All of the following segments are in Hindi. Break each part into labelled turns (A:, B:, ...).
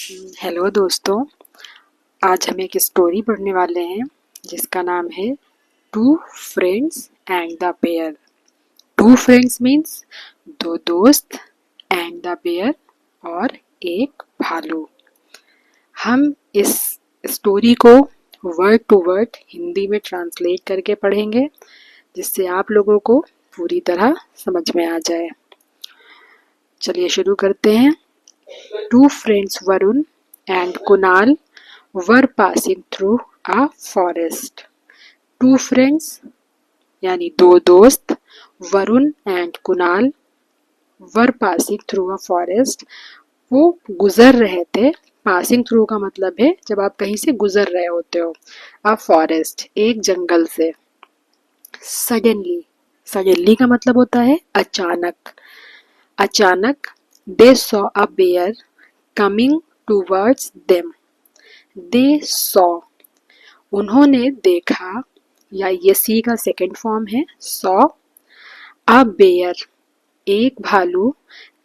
A: हेलो दोस्तों, आज हम एक स्टोरी पढ़ने वाले हैं जिसका नाम है two friends and the bear. Two friends means दो दोस्त, एंड द बेयर और एक भालू। हम इस स्टोरी को वर्ड टू वर्ड हिंदी में ट्रांसलेट करके पढ़ेंगे जिससे आप लोगों को पूरी तरह समझ में आ जाए। चलिए शुरू करते हैं। Two friends Varun and Kunal were passing through a forest. Two friends यानी दो दोस्त Varun and Kunal were passing through a forest, वो गुजर रहे थे। पासिंग थ्रू का मतलब है जब आप कहीं से गुजर रहे होते हो। अ फॉरेस्ट एक जंगल से। सडनली, सडनली का मतलब होता है अचानक। अचानक they saw a bear coming towards them. They saw, उन्होंने देखा, या ये सी का सेकेंड फॉर्म है सॉ। अ बेयर, एक भालू,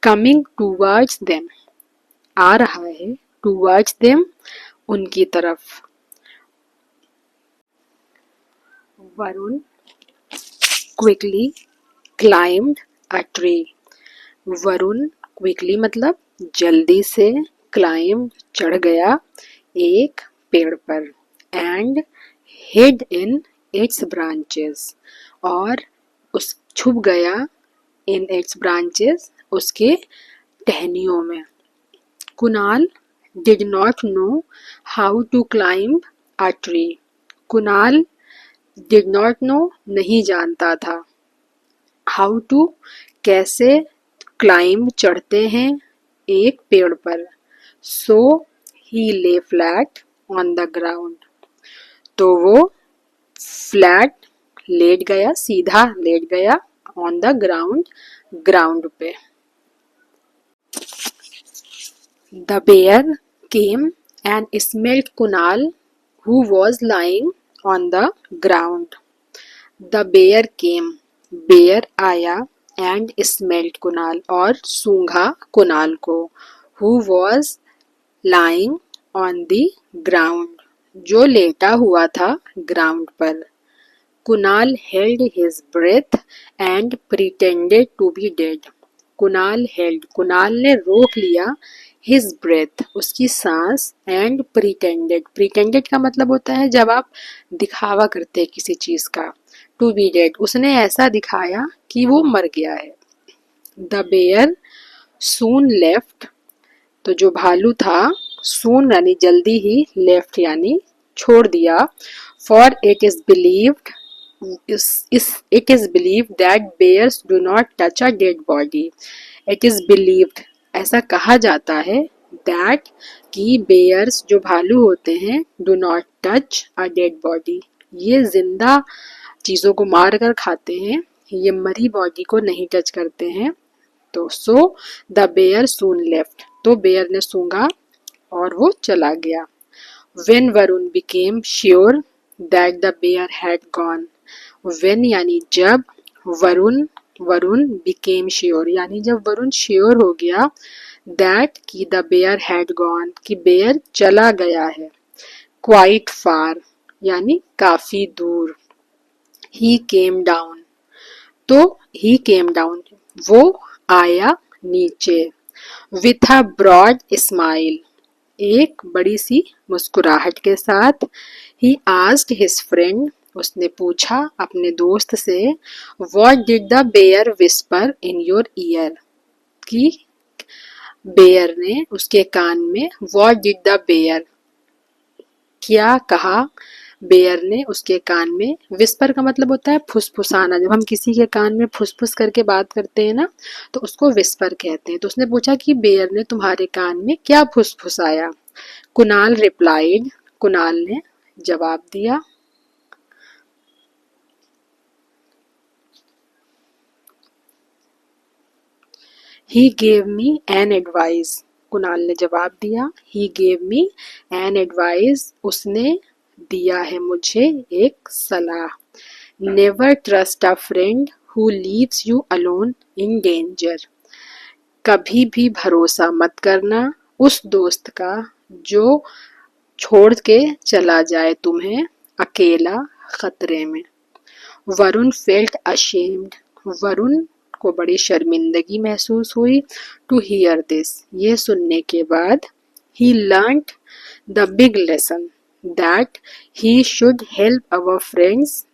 A: कमिंग टूवर्ड्स देम, आ रहा है, टूवर्ड्स देम, उनकी तरफ। Varun quickly climbed a tree. Varun quickly मतलब जल्दी से, क्लाइम चढ़ गया एक पेड़ पर, and hid in its branches, और उस छुप गया इन इट्स ब्रांचेस, उसके टहनियों में। Kunal did not know how to climb a tree. Kunal did not know नहीं जानता था, हाउ टू कैसे, क्लाइंब चढ़ते हैं एक पेड़ पर। सो ही ले फ्लैट ऑन द ग्राउंड, तो वो फ्लैट लेट गया, सीधा लेट गया, ऑन द ग्राउंड, ग्राउंड पे। The bear came and smelled Kunal who was lying on the ground. The bear came, bear आया, एंड स्मेल्ड कुणाल, और सूंघा कुणाल को, who was lying on the ground, जो लेटा हुआ था ग्राउंड पर। Kunal held his breath and pretended to be dead. Kunal held, Kunal ने रोक लिया, हिज ब्रेथ, उसकी सांस, एंड प्रिटेंडेड, प्रिटेंडेड का मतलब होता है जब आप दिखावा करते हैं किसी चीज का। टू बी डेड, उसने ऐसा दिखाया कि वो मर गया है। द बेयर सून लेफ्ट, तो जो भालू था, सून यानी जल्दी ही, लेफ्ट यानी छोड़ दिया। For it is believed, it is believed that bears do not touch a dead body. It is believed, ऐसा कहा जाता है, that कि bears जो भालू होते हैं, do not touch a dead body, ये जिंदा चीजों को मार कर खाते हैं, ये मरी बॉडी को नहीं टच करते हैं। तो so the bear soon left, तो बेयर ने सूंघा और वो चला गया। When Varun became sure that the bear had gone, when यानी जब, वरुण, वरुण became sure यानी जब वरुण श्योर हो गया, that कि the bear had gone, कि बेयर चला गया है, quite far यानी काफी दूर। he came down, तो he came down, वो आया नीचे। with a broad smile, एक बड़ी सी मुस्कुराहट के साथ। he asked his friend, उसने पूछा अपने दोस्त से, what did the bear whisper in your ear, कि बेयर ने उसके कान में, what did the bear, क्या कहा बेयर ने उसके कान में। विस्पर का मतलब होता है फुसफुसाना, जब हम किसी के कान में फुसफुस करके बात करते हैं ना, तो उसको विस्पर कहते हैं। तो उसने पूछा कि बेयर ने तुम्हारे कान में क्या फुसफुसाया। कुणाल रिप्लाइड, कुणाल ने जवाब दिया। He gave me an advice, Kunal ने जवाब दिया। He gave me an advice, उसने दिया है मुझे एक सलाह। Never trust a friend who leaves you alone in danger, कभी भी भरोसा मत करना उस दोस्त का जो छोड़ के चला जाए तुम्हें अकेला खतरे में। वरुण फेल्ट अशेम्ड, वरुण को बड़ी शर्मिंदगी महसूस हुई। टू हियर दिस, ये सुनने के बाद he learned the big lesson that he should help our friends,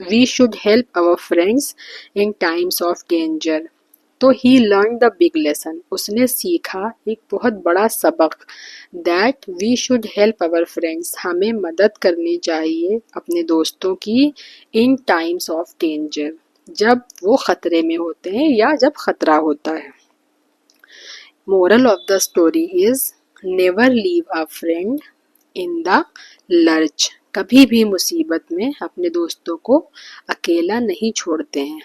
A: we should help our friends in times of danger. तो he learn the big lesson, उसने सीखा एक बहुत बड़ा सबक, that we should help our friends, हमें मदद करनी चाहिए अपने दोस्तों की, इन टाइम्स ऑफ डेंजर, जब वो खतरे में होते हैं या जब खतरा होता है। Moral of the story is never leave a friend in the lurch, कभी भी मुसीबत में अपने दोस्तों को अकेला नहीं छोड़ते हैं।